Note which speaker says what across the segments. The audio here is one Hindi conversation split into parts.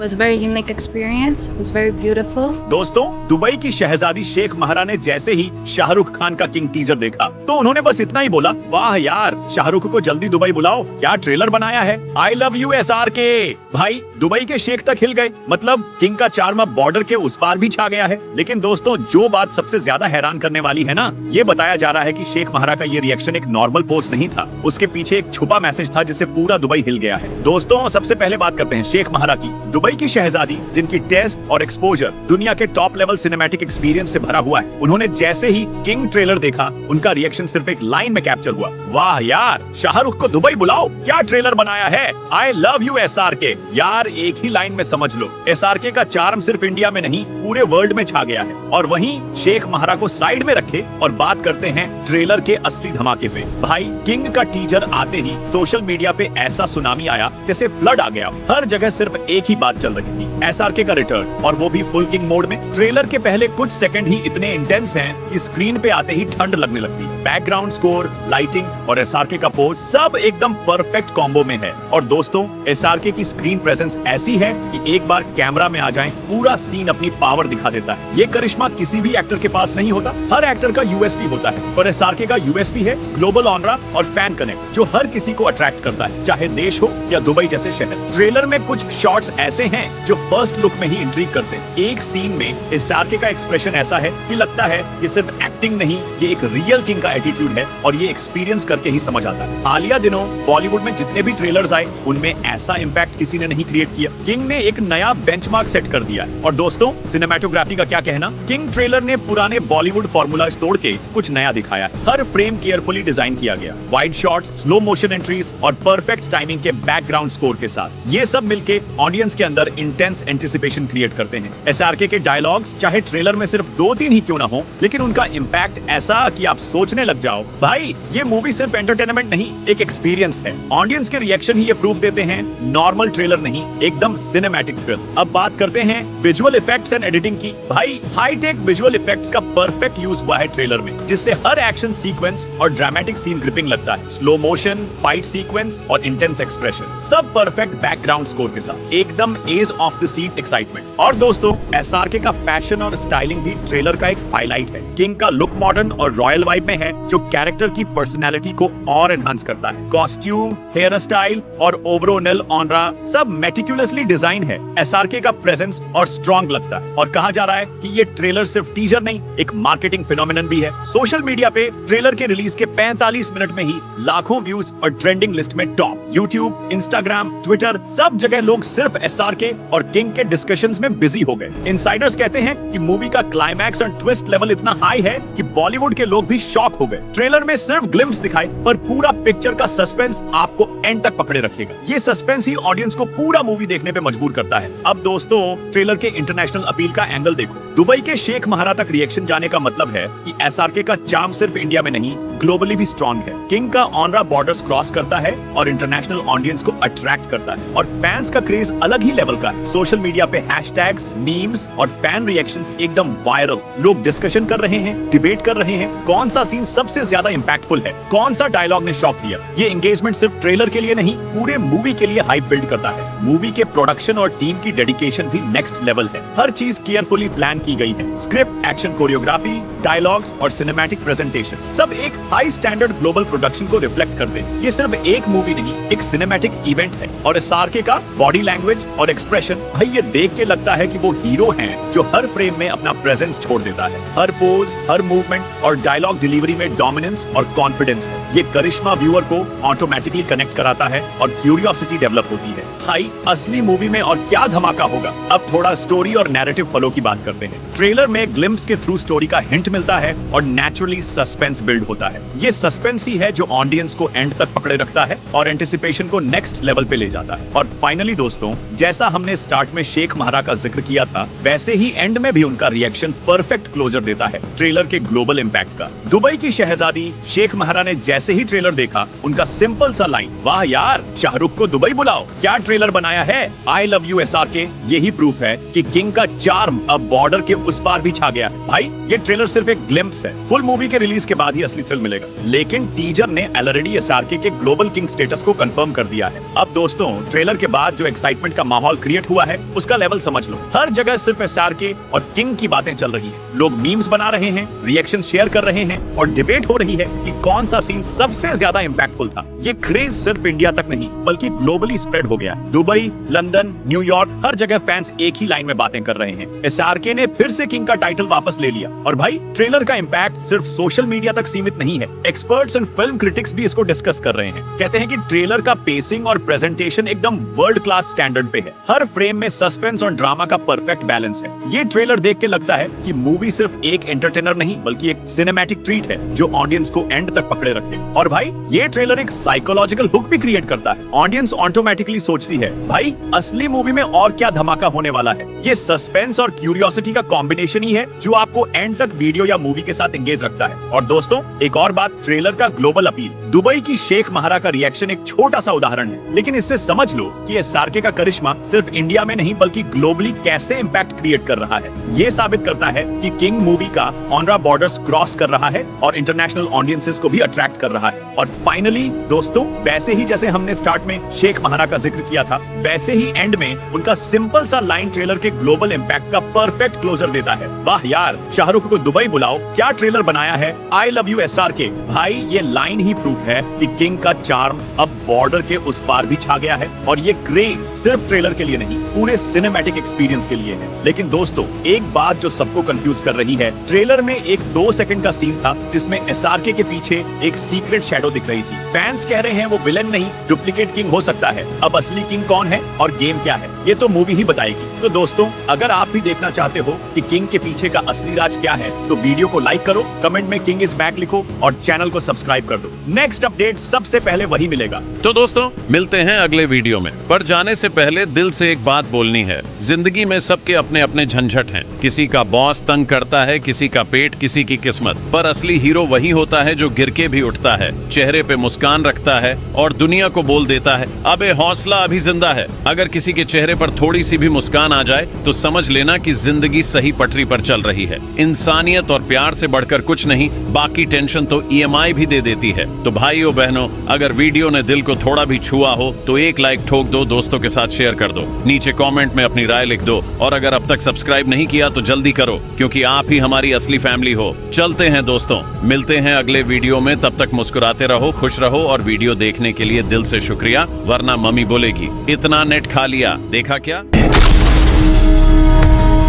Speaker 1: was a very unique experience. It was very beautiful.
Speaker 2: दोस्तों, दुबई की शहजादी शेख महारा ने जैसे ही शाहरुख खान का किंग टीजर देखा तो उन्होंने बस इतना ही बोला, वाह यार, शाहरुख को जल्दी दुबई बुलाओ, क्या ट्रेलर बनाया है। I love you SRK। भाई, दुबई के शेख तक हिल गए, मतलब किंग का चार्म अब बॉर्डर के उस पार भी छा गया है। लेकिन दोस्तों, जो बात सबसे ज्यादा हैरान करने वाली है ना, ये बताया जा रहा है कि शेख महारा का ये रिएक्शन एक नॉर्मल पोस्ट नहीं था, उसके पीछे एक छुपा मैसेज था जिससे पूरा दुबई हिल गया है। दोस्तों, सबसे पहले बात करते हैं शेख महारा की। दुबई की शहजादी, जिनकी टेस्ट और एक्सपोजर दुनिया के टॉप लेवल सिनेमैटिक एक्सपीरियंस से भरा हुआ है, उन्होंने जैसे ही किंग ट्रेलर देखा, उनका रिएक्शन सिर्फ एक लाइन में कैप्चर हुआ, वाह यार, शाहरुख को दुबई बुलाओ, क्या ट्रेलर बनाया है। I love you SRK। यार, एक ही लाइन में समझ लो, SRK का चार्म सिर्फ इंडिया में नहीं, पूरे वर्ल्ड में छा गया है। और वहीं शेख महारा को साइड में रखे और बात करते हैं ट्रेलर के असली धमाके पे। भाई, किंग का टीजर आते ही सोशल मीडिया पे ऐसा सुनामी आया जैसे फ्लड आ गया। हर जगह सिर्फ एक ही बात चल रही थी, SRK का रिटर्न, और वो भी फुल किंग मोड में। ट्रेलर के पहले कुछ सेकंड ही इतने इंटेंस हैं कि स्क्रीन पे आते ही ठंड लगने लगती। बैकग्राउंड स्कोर, लाइटिंग और SRK का पोज सब एकदम परफेक्ट कॉम्बो में है। और दोस्तों, SRK की स्क्रीन प्रेजेंस ऐसी है कि एक बार कैमरा में आ जाए, पूरा सीन अपनी पावर दिखा देता है। ये करिश्मा किसी भी एक्टर के पास नहीं होता, हर एक्टर का USP होता है, और SRK का USP है ग्लोबल ऑनरा और फैन कनेक्ट, जो हर किसी को अट्रैक्ट करता है, चाहे देश हो या दुबई जैसे शहर। ट्रेलर में कुछ शॉट्स ऐसे हैं जो फर्स्ट लुक में ही इंट्रीग करते हैं। एक सीन में SRK का एक्सप्रेशन ऐसा है कि लगता है ये सिर्फ एक्टिंग नहीं, ये एक रियल किंग का एटीट्यूड है, और ये एक्सपीरियंस करके ही समझ आता है। हालिया दिनों बॉलीवुड में जितने भी ट्रेलर्स आए, उनमें ऐसा इम्पैक्ट किसी ने नहीं क्रिएट किया। किंग ने एक नया बेंचमार्क सेट कर दिया है। और दोस्तों, सिनेमैटोग्राफी का क्या कहना, किंग ट्रेलर ने पुराने बॉलीवुड फॉर्मूला तोड़ के कुछ नया दिखाया है। हर फ्रेम केयरफुली डिजाइन किया गया, wide shots, slow motion entries और परफेक्ट टाइमिंग के बैकग्राउंड स्कोर के साथ। ये सब मिलके ऑडियंस के अंदर इंटेंस एंटिसिपेशन क्रिएट करते हैं। SRK के डायलॉग्स चाहे ट्रेलर में सिर्फ 2-3 ही क्यों ना हो, लेकिन उनका इम्पैक्ट ऐसा कि आप सोचने लग जाओ, भाई ये मूवी सिर्फ एंटरटेनमेंट नहीं, एक एक्सपीरियंस है। ऑडियंस के रिएक्शन ही ये प्रूफ देते हैं, नॉर्मल ट्रेलर नहीं, एकदम सिनेमैटिक फिल्म। अब बात करते हैं विजुअल इफेक्ट्स एंड एडिटिंग की। भाई, हाईटेक विजुअल इफेक्ट्स का परफेक्ट यूज हुआ है ट्रेलर में, जिससे हर एक्शन सीक्वेंस और ड्रामेटिक सीन ग्रिपिंग लगता है। स्लो मोशन, फाइट सीक्वेंस और इंटेंस एक्सप्रेशन, सब परफेक्ट बैकग्राउंड स्कोर के साथ, एकदम edge of the seat excitement. और दोस्तों, SRK का फैशन और स्टाइलिंग भी ट्रेलर का एक हाईलाइट है। किंग का लुक मॉडर्न और रॉयल वाइब में है, जो कैरेक्टर की पर्सनैलिटी को और एनहांस करता है। कॉस्ट्यूम, हेयर स्टाइल और ओवरऑल ऑनरा सब मेटिकुलसली डिजाइन है। SRK का प्रेजेंस और स्ट्रॉन्ग लगता है। और कहा जा रहा है कि ये ट्रेलर सिर्फ टीजर नहीं, एक मार्केटिंग फिनोमिनन भी है। सोशल मीडिया पे ट्रेलर के रिलीज के 45 मिनट में ही लाखों व्यूज और ट्रेंडिंग लिस्ट में टॉप। यूट्यूब, इंस्टाग्राम, ट्विटर, सब जगह लोग सिर्फ SRK और किंग के डिस्कशंस में बिजी हो गए। इनसाइडर्स कहते हैं कि मूवी का क्लाइमैक्स और ट्विस्ट लेवल इतना हाई है कि बॉलीवुड के लोग भी शॉक हो गए। ट्रेलर में सिर्फ ग्लिम्स दिखाई, पर पूरा पिक्चर का सस्पेंस आपको एंड तक पकड़े रखेगा। ये सस्पेंस ही ऑडियंस को पूरा मूवी देखने पे मजबूर करता है। अब दोस्तों, ट्रेलर के इंटरनेशनल अपील का एंगल देखो। दुबई के शेख महारा तक रिएक्शन जाने का मतलब है कि SRK का चार्म सिर्फ इंडिया में नहीं, ग्लोबली भी स्ट्रॉन्ग है। किंग का ऑनरा बॉर्डर्स क्रॉस करता है और इंटरनेशनल ऑडियंस को अट्रैक्ट करता है, और फैंस का क्रेज अलग ही लेवल का है। सोशल मीडिया पे हैशटैग्स, मीम्स और फैन रिएक्शंस एकदम वायरल। लोग डिस्कशन कर रहे हैं, डिबेट कर रहे हैं, कौन सा सीन सबसे ज्यादा इंपैक्टफुल है, कौन सा डायलॉग ने शॉक दिया। ये एंगेजमेंट सिर्फ ट्रेलर के लिए नहीं, पूरे मूवी के लिए हाइप बिल्ड करता है। मूवी के प्रोडक्शन और टीम की डेडिकेशन भी नेक्स्ट लेवल है। हर चीज केयरफुली प्लान की गई है। स्क्रिप्ट, एक्शन कोरियोग्राफी, डायलॉग्स और सिनेमैटिक प्रेजेंटेशन, सब एक हाई स्टैंडर्ड ग्लोबल प्रोडक्शन को रिफ्लेक्ट करते हैं। ये सिर्फ एक मूवी नहीं, एक सिनेमैटिक इवेंट है। और SRK का बॉडी लैंग्वेज और एक्सप्रेशन, भाई ये देख के लगता है कि वो हीरो हैं जो हर फ्रेम में अपना प्रेजेंस छोड़ देता है। हर पोज, हर मूवमेंट और डायलॉग डिलीवरी में डोमिनेंस और कॉन्फिडेंस है। ये करिश्मा व्यूअर को ऑटोमेटिकली कनेक्ट कराता है और क्यूरियोसिटी डेवलप होती है। भाई, असली मूवी में और क्या धमाका होगा। अब थोड़ा स्टोरी और नैरेटिव फ्लो की बात करते हैं। ट्रेलर में ग्लिम्स के थ्रू स्टोरी का हिंट मिलता है और नेचुरली सस्पेंस बिल्ड होता है। ये सस्पेंस ही है जो ऑडियंस को एंड तक पकड़े रखता है और एंटिसिपेशन को नेक्स्ट लेवल पे ले जाता है। और फाइनली दोस्तों, जैसा हमने स्टार्ट में शेख महारा का जिक्र किया था, वैसे ही एंड में भी उनका रिएक्शन परफेक्ट क्लोजर देता है ट्रेलर के ग्लोबल इंपैक्ट का। दुबई की शहजादी शेख महारा ने जैसे ही ट्रेलर देखा, उनका सिंपल सा लाइन, वाह यार, शाहरुख को दुबई बुलाओ, क्या ट्रेलर बनाया है। आई लव यू SRK, यही प्रूफ है कि किंग का चार्म अब बॉर्डर के उस पार भी छा गया है। भाई, ये ट्रेलर सिर्फ सिर्फ एक ग्लिम्प्स है, फुल मूवी के रिलीज के बाद ही असली थ्रिल मिलेगा। लेकिन टीजर ने ऑलरेडी एसआरके के ग्लोबल किंग स्टेटस को कंफर्म कर दिया है। अब दोस्तों, ट्रेलर के बाद जो एक्साइटमेंट का माहौल क्रिएट हुआ है उसका लेवल समझ लो। हर जगह सिर्फ एसआरके और किंग की बातें चल रही है। लोग मीम्स बना रहे हैं, रिएक्शन शेयर कर रहे हैं और डिबेट हो रही है कि कौन सा सीन सबसे ज्यादा इंपैक्टफुल था। ये क्रेज सिर्फ इंडिया तक नहीं बल्कि ग्लोबली स्प्रेड हो गया। दुबई, लंदन, न्यूयॉर्क, हर जगह फैंस एक ही लाइन में बातें कर रहे हैं। एसआरके ने फिर से किंग का टाइटल वापस ले लिया। और भाई, ट्रेलर का इंपैक्ट सिर्फ सोशल मीडिया तक सीमित नहीं है। एक्सपर्ट्स एंड फिल्म क्रिटिक्स भी इसको डिस्कस कर रहे हैं। कहते हैं कि ट्रेलर का पेसिंग और प्रेजेंटेशन एकदम वर्ल्ड क्लास स्टैंडर्ड पे है। हर फ्रेम में सस्पेंस और ड्रामा का परफेक्ट बैलेंस है। ये ट्रेलर देख के लगता है कि मूवी सिर्फ एक एंटरटेनर नहीं बल्कि एक सिनेमैटिक ट्रीट है जो ऑडियंस को एंड तक पकड़े रखे। और भाई, ये ट्रेलर एक साइकोलॉजिकल हुक भी क्रिएट करता है। ऑडियंस ऑटोमेटिकली सोचती है, भाई असली मूवी में और क्या धमाका होने वाला है। ये सस्पेंस और क्यूरियोसिटी का कॉम्बिनेशन ही है जो आपको एंड तक वीडियो या मूवी के साथ एंगेज रखता है। और दोस्तों, एक और बात, ट्रेलर का ग्लोबल अपील। दुबई की शेख महारा का रिएक्शन एक छोटा सा उदाहरण है, लेकिन इससे समझ लो कि एसआरके का करिश्मा सिर्फ इंडिया में नहीं बल्कि ग्लोबली कैसे इंपैक्ट क्रिएट कर रहा है। ये साबित करता है कि किंग मूवी का ऑनरा बॉर्डर्स क्रॉस कर रहा है और इंटरनेशनल ऑडियंसेस को भी अट्रैक्ट कर रहा है। और फाइनली दोस्तों, वैसे ही जैसे हमने स्टार्ट में शेख महारा का जिक्र किया था, वैसे ही एंड में उनका सिंपल सा लाइन ट्रेलर के ग्लोबल इंपैक्ट का परफेक्ट क्लोजर देता है। वाह यार, शाहरुख को दुबई बुलाओ, क्या ट्रेलर बनाया है, आई लव यू एसआरके। भाई, ये लाइन ही प्रूफ है कि किंग का चार्म अब बॉर्डर के उस पार भी छा गया है। और ये क्रेज सिर्फ ट्रेलर के लिए नहीं, पूरे सिनेमैटिक एक्सपीरियंस के लिए है। लेकिन दोस्तों, एक बात जो सबको कंफ्यूज कर रही है, ट्रेलर में एक 2 सेकंड का सीन था जिसमें एसआरके के पीछे एक सीक्रेट शैडो दिख रही थी। फैंस कह रहे हैं वो विलेन नहीं, डुप्लीकेट किंग हो सकता है। अब असली किंग कौन है और गेम क्या है, ये तो मूवी ही बताएगी। तो दोस्तों, अगर आप भी देखना चाहते हो कि किंग के पीछे का असली राज क्या है, तो वीडियो को लाइक करो, कमेंट में किंग इज बैक लिखो और चैनल को सब्सक्राइब कर दो। नेक्स्ट अपडेट सबसे पहले वही मिलेगा।
Speaker 3: तो दोस्तों, मिलते हैं अगले वीडियो में। पर जाने से पहले दिल से एक बात बोलनी है। जिंदगी में सबके अपने अपने झंझट हैं। किसी का बॉस तंग करता है, किसी का पेट, किसी की किस्मत। पर असली हीरो वही होता है जो गिर के भी उठता है, चेहरे पे मुस्कान रखता है और दुनिया को बोल देता है, अबे हौसला अभी जिंदा है। अगर किसी के चेहरे पर थोड़ी सी भी मुस्कान आ जाए तो समझ लेना कि जिंदगी सही पटरी पर चल रही है। इंसानियत और प्यार से बढ़कर कुछ नहीं, बाकी टेंशन तो ईएमआई भी दे देती है। तो भाइयों बहनों, अगर वीडियो ने दिल को थोड़ा भी छुआ हो तो एक लाइक ठोक दो, दोस्तों के साथ शेयर कर दो, नीचे कमेंट में अपनी राय लिख दो और अगर अब तक सब्सक्राइब नहीं किया तो जल्दी करो, क्योंकि आप ही हमारी असली फैमिली हो। चलते हैं दोस्तों, मिलते हैं अगले वीडियो में। तब तक मुस्कुराते रहो, खुश रहो और वीडियो देखने के लिए दिल से शुक्रिया, वरना मम्मी बोलेगी इतना नेट खा लिया, देखा क्या?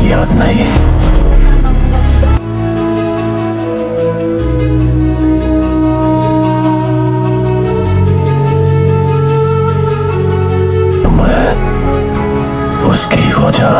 Speaker 4: याद नहीं। मैं उसकी हो जा।